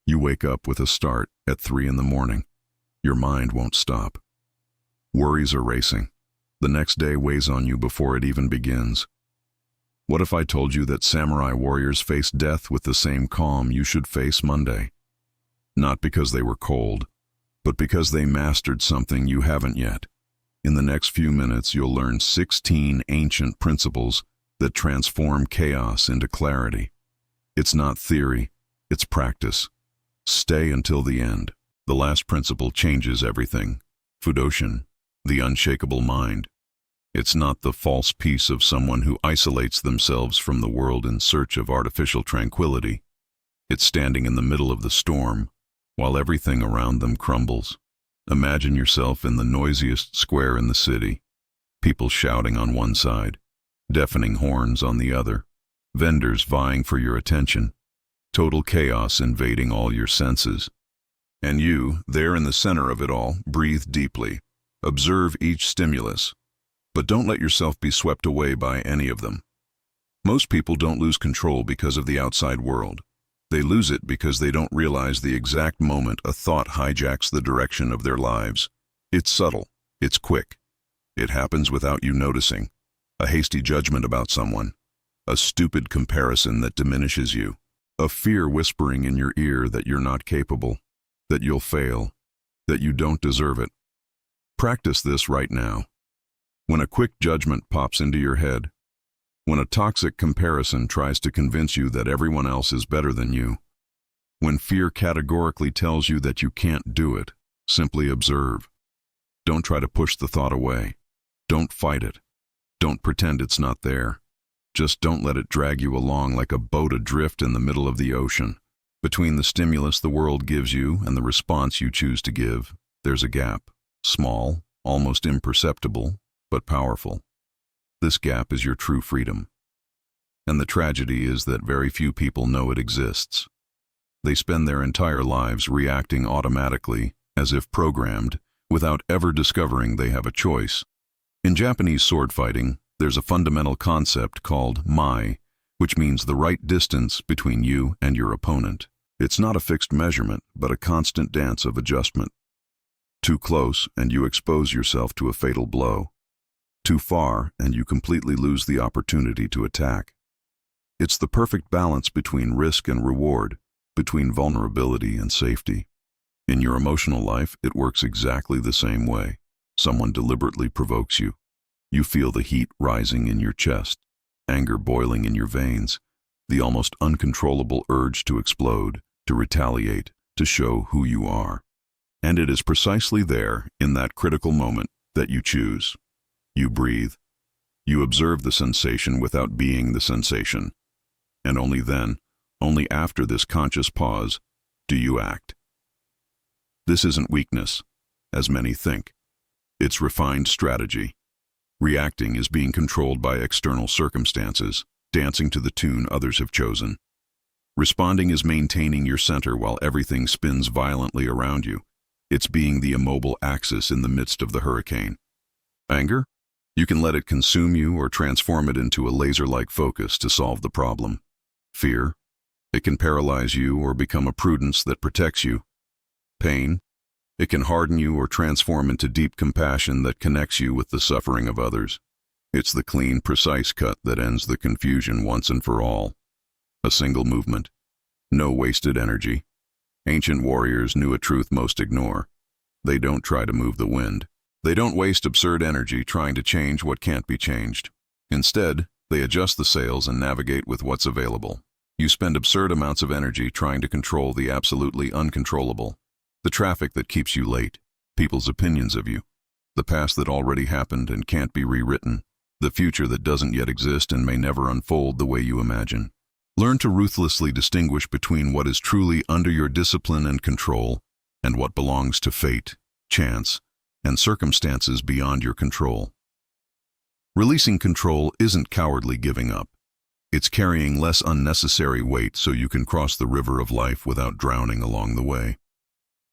You wake up with a start at 3 in the morning. Your mind won't stop. Worries are racing. The next day weighs on you before it even begins. What if I told you that samurai warriors face death with the same calm you should face Monday? Not because they were cold, but because they mastered something you haven't yet. In the next few minutes, you'll learn 16 ancient principles that transform chaos into clarity. It's not theory, it's practice. Stay until the end. The last principle changes everything. Fudoshin, the unshakable mind. It's not the false peace of someone who isolates themselves from the world in search of artificial tranquility. It's standing in the middle of the storm, while everything around them crumbles. Imagine yourself in the noisiest square in the city. People shouting on one side, deafening horns on the other, vendors vying for your attention, total chaos invading all your senses. And you, there in the center of it all, breathe deeply. Observe each stimulus, but don't let yourself be swept away by any of them. Most people don't lose control because of the outside world. They lose it because they don't realize the exact moment a thought hijacks the direction of their lives. It's subtle. It's quick. It happens without you noticing. A hasty judgment about someone. A stupid comparison that diminishes you. A fear whispering in your ear that you're not capable, that you'll fail, that you don't deserve it. Practice this right now. When a quick judgment pops into your head, when a toxic comparison tries to convince you that everyone else is better than you, when fear categorically tells you that you can't do it, simply observe. Don't try to push the thought away. Don't fight it. Don't pretend it's not there. Just don't let it drag you along like a boat adrift in the middle of the ocean. Between the stimulus the world gives you and the response you choose to give, there's a gap. Small, almost imperceptible, but powerful. This gap is your true freedom. And the tragedy is that very few people know it exists. They spend their entire lives reacting automatically, as if programmed, without ever discovering they have a choice. In Japanese sword fighting, there's a fundamental concept called mai, which means the right distance between you and your opponent. It's not a fixed measurement, but a constant dance of adjustment. Too close, and you expose yourself to a fatal blow. Too far, and you completely lose the opportunity to attack. It's the perfect balance between risk and reward, between vulnerability and safety. In your emotional life, it works exactly the same way. Someone deliberately provokes you. You feel the heat rising in your chest, anger boiling in your veins, the almost uncontrollable urge to explode, to retaliate, to show who you are. And it is precisely there, in that critical moment, that you choose. You breathe. You observe the sensation without being the sensation. And only then, only after this conscious pause, do you act. This isn't weakness, as many think. It's refined strategy. Reacting is being controlled by external circumstances, dancing to the tune others have chosen. Responding is maintaining your center while everything spins violently around you. It's being the immobile axis in the midst of the hurricane. Anger? You can let it consume you or transform it into a laser-like focus to solve the problem. Fear? It can paralyze you or become a prudence that protects you. Pain? It can harden you or transform into deep compassion that connects you with the suffering of others. It's the clean, precise cut that ends the confusion once and for all. A single movement. No wasted energy. Ancient warriors knew a truth most ignore. They don't try to move the wind. They don't waste absurd energy trying to change what can't be changed. Instead, they adjust the sails and navigate with what's available. You spend absurd amounts of energy trying to control the absolutely uncontrollable. The traffic that keeps you late, people's opinions of you, the past that already happened and can't be rewritten, the future that doesn't yet exist and may never unfold the way you imagine. Learn to ruthlessly distinguish between what is truly under your discipline and control and what belongs to fate, chance, and circumstances beyond your control. Releasing control isn't cowardly giving up. It's carrying less unnecessary weight so you can cross the river of life without drowning along the way.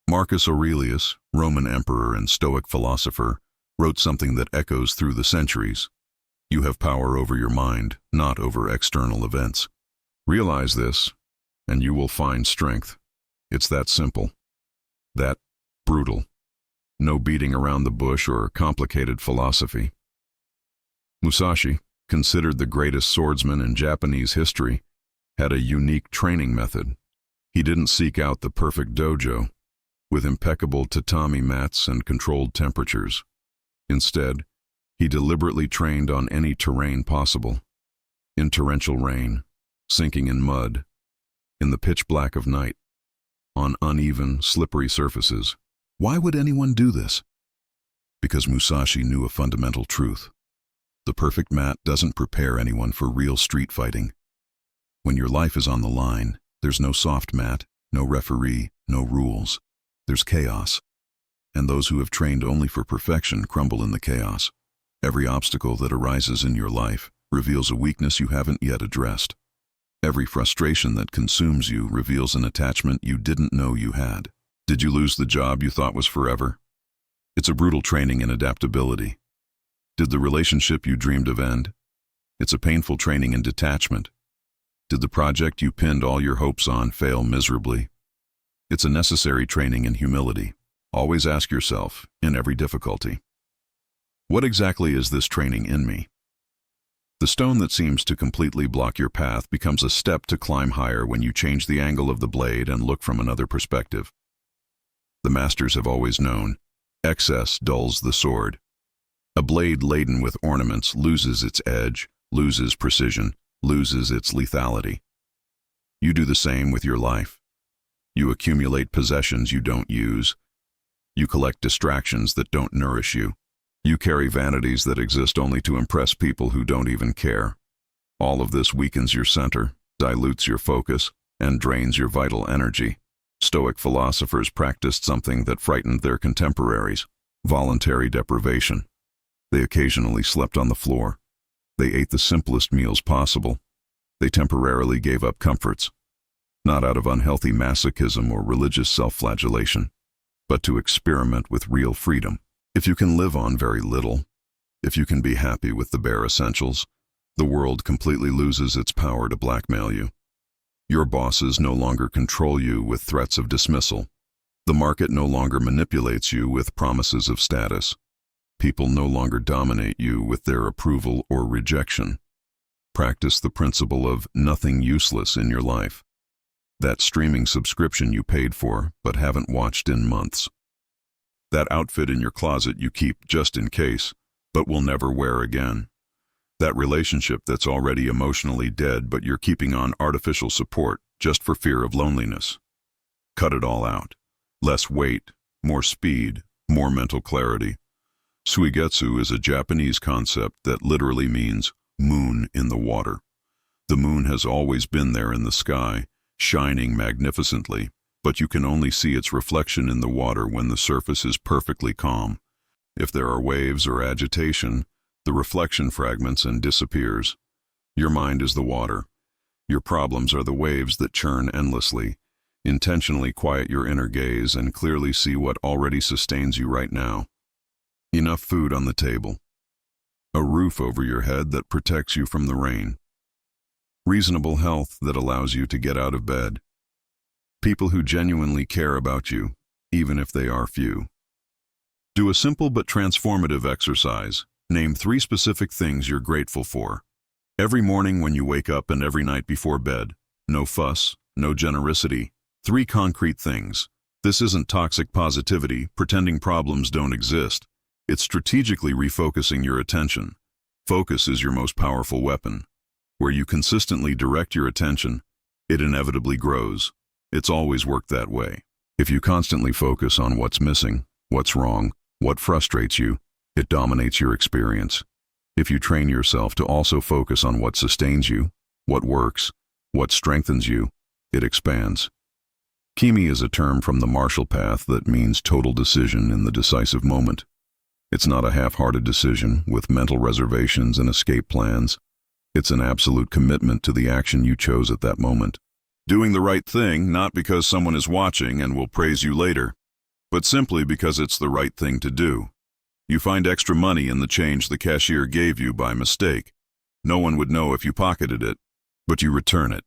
Marcus Aurelius, Roman emperor and Stoic philosopher, wrote something that echoes through the centuries. You have power over your mind, not over external events. Realize this, and you will find strength. It's that simple. That brutal. No beating around the bush or complicated philosophy. Musashi, considered the greatest swordsman in Japanese history, had a unique training method. He didn't seek out the perfect dojo, with impeccable tatami mats and controlled temperatures. Instead, he deliberately trained on any terrain possible. In torrential rain, sinking in mud, in the pitch black of night, on uneven, slippery surfaces. Why would anyone do this? Because Musashi knew a fundamental truth. The perfect mat doesn't prepare anyone for real street fighting. When your life is on the line, there's no soft mat, no referee, no rules. There's chaos. And those who have trained only for perfection crumble in the chaos. Every obstacle that arises in your life reveals a weakness you haven't yet addressed. Every frustration that consumes you reveals an attachment you didn't know you had. Did you lose the job you thought was forever? It's a brutal training in adaptability. Did the relationship you dreamed of end? It's a painful training in detachment. Did the project you pinned all your hopes on fail miserably? It's a necessary training in humility. Always ask yourself, in every difficulty, what exactly is this training in me? The stone that seems to completely block your path becomes a step to climb higher when you change the angle of the blade and look from another perspective. The masters have always known, excess dulls the sword. A blade laden with ornaments loses its edge, loses precision, loses its lethality. You do the same with your life. You accumulate possessions you don't use. You collect distractions that don't nourish you. You carry vanities that exist only to impress people who don't even care. All of this weakens your center, dilutes your focus, and drains your vital energy. Stoic philosophers practiced something that frightened their contemporaries: voluntary deprivation. They occasionally slept on the floor. They ate the simplest meals possible. They temporarily gave up comforts, not out of unhealthy masochism or religious self-flagellation, but to experiment with real freedom. If you can live on very little, if you can be happy with the bare essentials, the world completely loses its power to blackmail you. Your bosses no longer control you with threats of dismissal. The market no longer manipulates you with promises of status. People no longer dominate you with their approval or rejection. Practice the principle of nothing useless in your life. That streaming subscription you paid for but haven't watched in months. That outfit in your closet you keep just in case, but will never wear again. That relationship that's already emotionally dead but you're keeping on artificial support just for fear of loneliness. Cut it all out. Less weight, more speed, more mental clarity. Suigetsu is a Japanese concept that literally means moon in the water. The moon has always been there in the sky, shining magnificently, but you can only see its reflection in the water when the surface is perfectly calm. If there are waves or agitation, the reflection fragments and disappears. Your mind is the water. Your problems are the waves that churn endlessly. Intentionally quiet your inner gaze and clearly see what already sustains you right now. Enough food on the table. A roof over your head that protects you from the rain. Reasonable health that allows you to get out of bed. People who genuinely care about you, even if they are few. Do a simple but transformative exercise. Name 3 specific things you're grateful for. Every morning when you wake up and every night before bed. No fuss, no generosity. 3 concrete things. This isn't toxic positivity, pretending problems don't exist. It's strategically refocusing your attention. Focus is your most powerful weapon. Where you consistently direct your attention, it inevitably grows. It's always worked that way. If you constantly focus on what's missing, what's wrong, what frustrates you, it dominates your experience. If you train yourself to also focus on what sustains you, what works, what strengthens you, it expands. Kimi is a term from the martial path that means total decision in the decisive moment. It's not a half-hearted decision with mental reservations and escape plans. It's an absolute commitment to the action you chose at that moment. Doing the right thing not because someone is watching and will praise you later, but simply because it's the right thing to do. You find extra money in the change the cashier gave you by mistake. No one would know if you pocketed it, but you return it.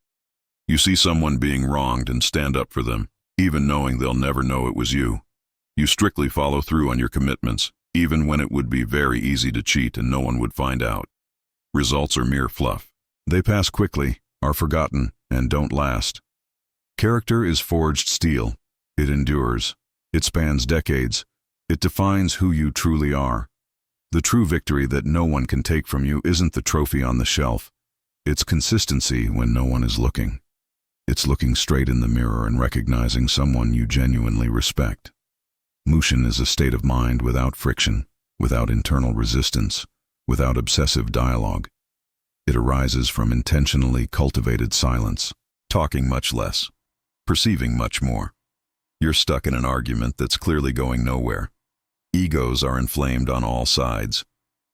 You see someone being wronged and stand up for them. even knowing they'll never know it was you. You strictly follow through on your commitments, even when it would be very easy to cheat and no one would find out. Results are mere fluff. They pass quickly, are forgotten, and don't last. Character is forged steel. It endures. It spans decades. It defines who you truly are. The true victory that no one can take from you isn't the trophy on the shelf. It's consistency when no one is looking. It's looking straight in the mirror and recognizing someone you genuinely respect. Mushin is a state of mind without friction, without internal resistance, without obsessive dialogue. It arises from intentionally cultivated silence, talking much less, perceiving much more. You're stuck in an argument that's clearly going nowhere. Egos are inflamed on all sides,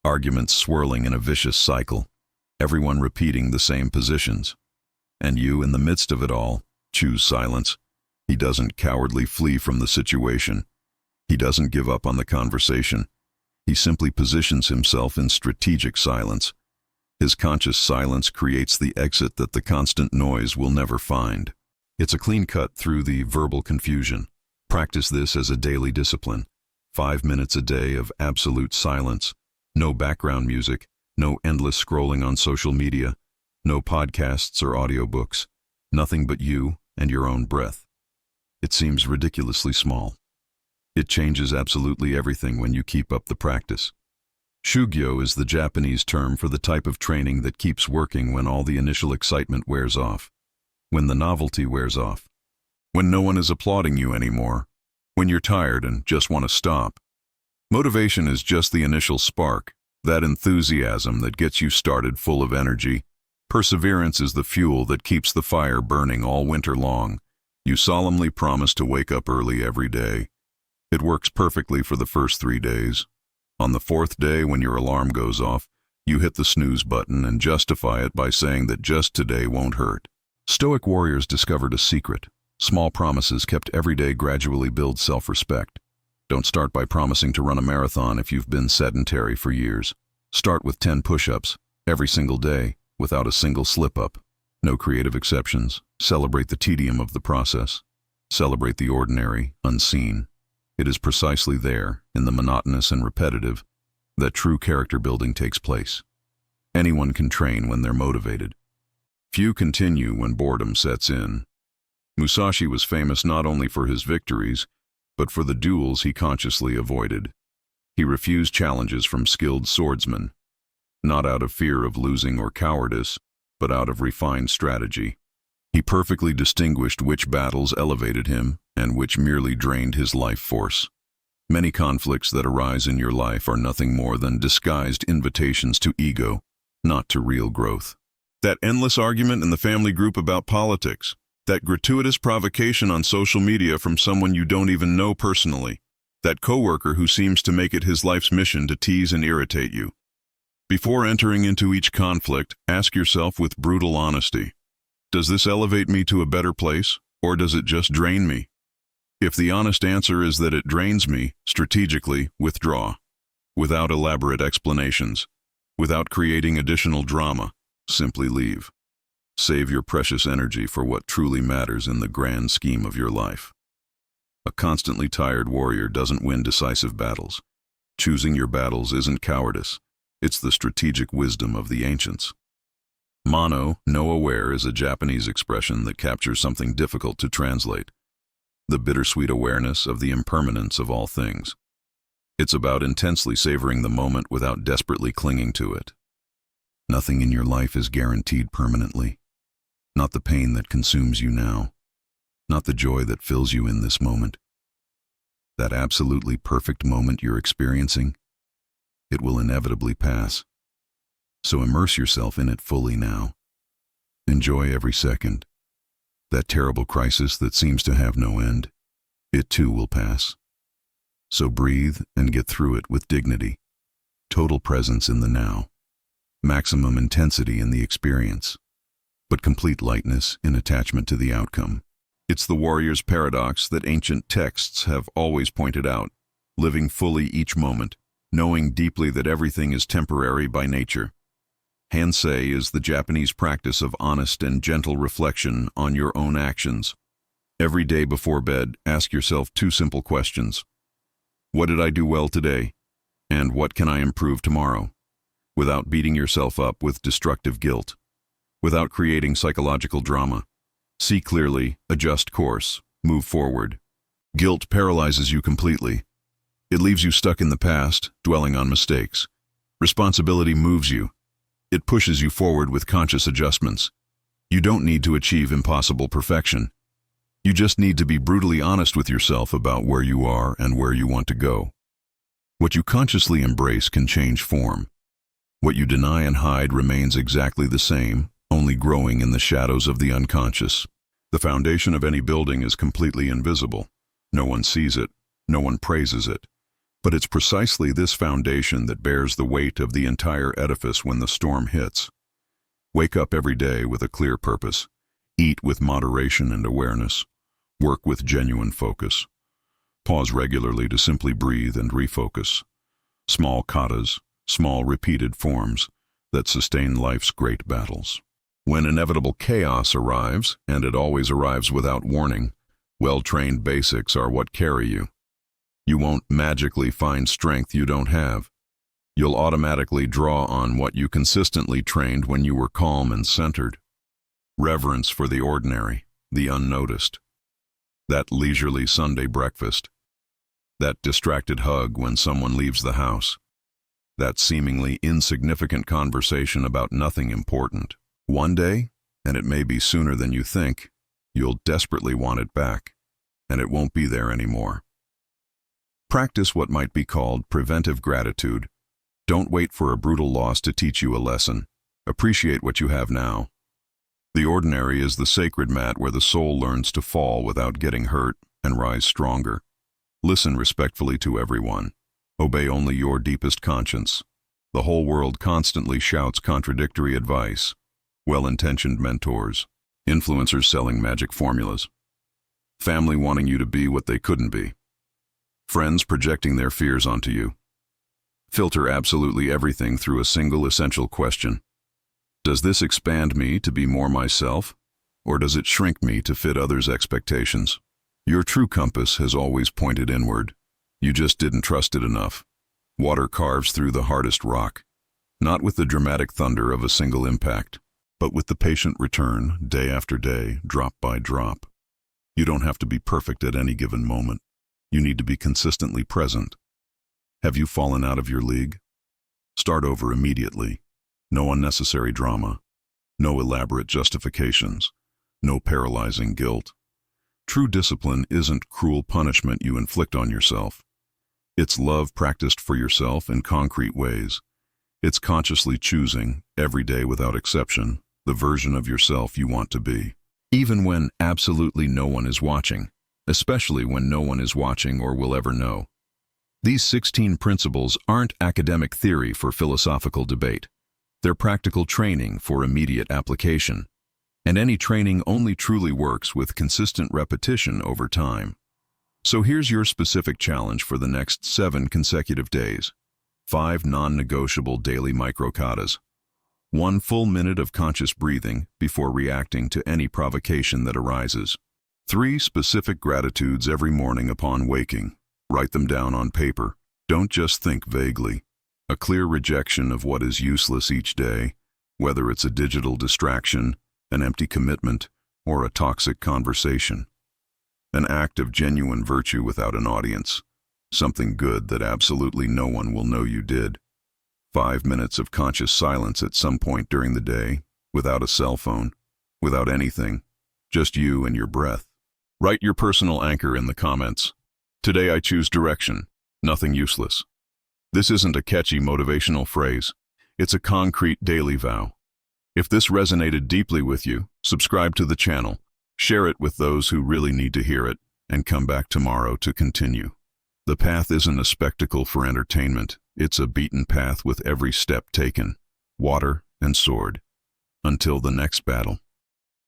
arguments swirling in a vicious cycle, everyone repeating the same positions. And you, in the midst of it all, choose silence. He doesn't cowardly flee from the situation. He doesn't give up on the conversation. He simply positions himself in strategic silence. His conscious silence creates the exit that the constant noise will never find. It's a clean cut through the verbal confusion. Practice this as a daily discipline. 5 minutes a day of absolute silence. No background music, no endless scrolling on social media, no podcasts or audiobooks. Nothing but you and your own breath. It seems ridiculously small. It changes absolutely everything when you keep up the practice. Shugyo is the Japanese term for the type of training that keeps working when all the initial excitement wears off, when the novelty wears off, when no one is applauding you anymore, when you're tired and just want to stop. Motivation is just the initial spark, that enthusiasm that gets you started full of energy. Perseverance is the fuel that keeps the fire burning all winter long. You solemnly promise to wake up early every day. It works perfectly for the first 3 days. On the 4th day, when your alarm goes off, you hit the snooze button and justify it by saying that just today won't hurt. Stoic warriors discovered a secret. Small promises kept every day gradually build self-respect. Don't start by promising to run a marathon if you've been sedentary for years. Start with 10 push-ups every single day without a single slip-up. No creative exceptions. Celebrate the tedium of the process. Celebrate the ordinary, unseen. It is precisely there, in the monotonous and repetitive, that true character building takes place. Anyone can train when they're motivated. Few continue when boredom sets in. Musashi was famous not only for his victories, but for the duels he consciously avoided. He refused challenges from skilled swordsmen, not out of fear of losing or cowardice, but out of refined strategy. He perfectly distinguished which battles elevated him and which merely drained his life force. Many conflicts that arise in your life are nothing more than disguised invitations to ego, not to real growth. That endless argument in the family group about politics, that gratuitous provocation on social media from someone you don't even know personally, that coworker who seems to make it his life's mission to tease and irritate you. Before entering into each conflict, ask yourself with brutal honesty, does this elevate me to a better place, or does it just drain me? If the honest answer is that it drains me, strategically withdraw, without elaborate explanations, without creating additional drama, simply leave. Save your precious energy for what truly matters in the grand scheme of your life. A constantly tired warrior doesn't win decisive battles. Choosing your battles isn't cowardice, it's the strategic wisdom of the ancients. Mono, no aware, is a Japanese expression that captures something difficult to translate. The bittersweet awareness of the impermanence of all things. It's about intensely savoring the moment without desperately clinging to it. Nothing in your life is guaranteed permanently. Not the pain that consumes you now. Not the joy that fills you in this moment. That absolutely perfect moment you're experiencing, it will inevitably pass. So immerse yourself in it fully now. Enjoy every second. That terrible crisis that seems to have no end, it too will pass. So breathe and get through it with dignity. Total presence in the now. Maximum intensity in the experience, but complete lightness in attachment to the outcome. It's the warrior's paradox that ancient texts have always pointed out, living fully each moment, knowing deeply that everything is temporary by nature. Hansei is the Japanese practice of honest and gentle reflection on your own actions. Every day before bed, ask yourself two simple questions. What did I do well today? And what can I improve tomorrow? Without beating yourself up with destructive guilt. Without creating psychological drama. See clearly, adjust course, move forward. Guilt paralyzes you completely. It leaves you stuck in the past, dwelling on mistakes. Responsibility moves you. It pushes you forward with conscious adjustments. You don't need to achieve impossible perfection. You just need to be brutally honest with yourself about where you are and where you want to go. What you consciously embrace can change form. What you deny and hide remains exactly the same, only growing in the shadows of the unconscious. The foundation of any building is completely invisible. No one sees it, no one praises it. But it's precisely this foundation that bears the weight of the entire edifice when the storm hits. Wake up every day with a clear purpose. Eat with moderation and awareness. Work with genuine focus. Pause regularly to simply breathe and refocus. Small katas, small repeated forms that sustain life's great battles. When inevitable chaos arrives, and it always arrives without warning, well-trained basics are what carry you. You won't magically find strength you don't have. You'll automatically draw on what you consistently trained when you were calm and centered. Reverence for the ordinary, the unnoticed. That leisurely Sunday breakfast. That distracted hug when someone leaves the house. That seemingly insignificant conversation about nothing important. One day, and it may be sooner than you think, you'll desperately want it back, and it won't be there anymore. Practice what might be called preventive gratitude. Don't wait for a brutal loss to teach you a lesson. Appreciate what you have now. The ordinary is the sacred mat where the soul learns to fall without getting hurt and rise stronger. Listen respectfully to everyone. Obey only your deepest conscience. The whole world constantly shouts contradictory advice. Well-intentioned mentors. Influencers selling magic formulas. Family wanting you to be what they couldn't be. Friends projecting their fears onto you. Filter absolutely everything through a single essential question. Does this expand me to be more myself, or does it shrink me to fit others' expectations? Your true compass has always pointed inward. You just didn't trust it enough. Water carves through the hardest rock, not with the dramatic thunder of a single impact, but with the patient return, day after day, drop by drop. You don't have to be perfect at any given moment. You need to be consistently present. Have you fallen out of your league? Start over immediately. No unnecessary drama. No elaborate justifications. No paralyzing guilt. True discipline isn't cruel punishment you inflict on yourself. It's love practiced for yourself in concrete ways. It's consciously choosing, every day without exception, the version of yourself you want to be. Even when absolutely no one is watching. Especially when no one is watching or will ever know. These 16 principles aren't academic theory for philosophical debate. They're practical training for immediate application. And any training only truly works with consistent repetition over time. So here's your specific challenge for the next 7 consecutive days. 5 non-negotiable daily micro-katas. 1 full minute of conscious breathing before reacting to any provocation that arises. 3 specific gratitudes every morning upon waking. Write them down on paper. Don't just think vaguely. A clear rejection of what is useless each day, whether it's a digital distraction, an empty commitment, or a toxic conversation. An act of genuine virtue without an audience. Something good that absolutely no one will know you did. 5 minutes of conscious silence at some point during the day, without a cell phone, without anything, just you and your breath. Write your personal anchor in the comments. Today I choose direction, nothing useless. This isn't a catchy motivational phrase. It's a concrete daily vow. If this resonated deeply with you, subscribe to the channel, share it with those who really need to hear it, and come back tomorrow to continue. The path isn't a spectacle for entertainment. It's a beaten path with every step taken. Water and sword. Until the next battle.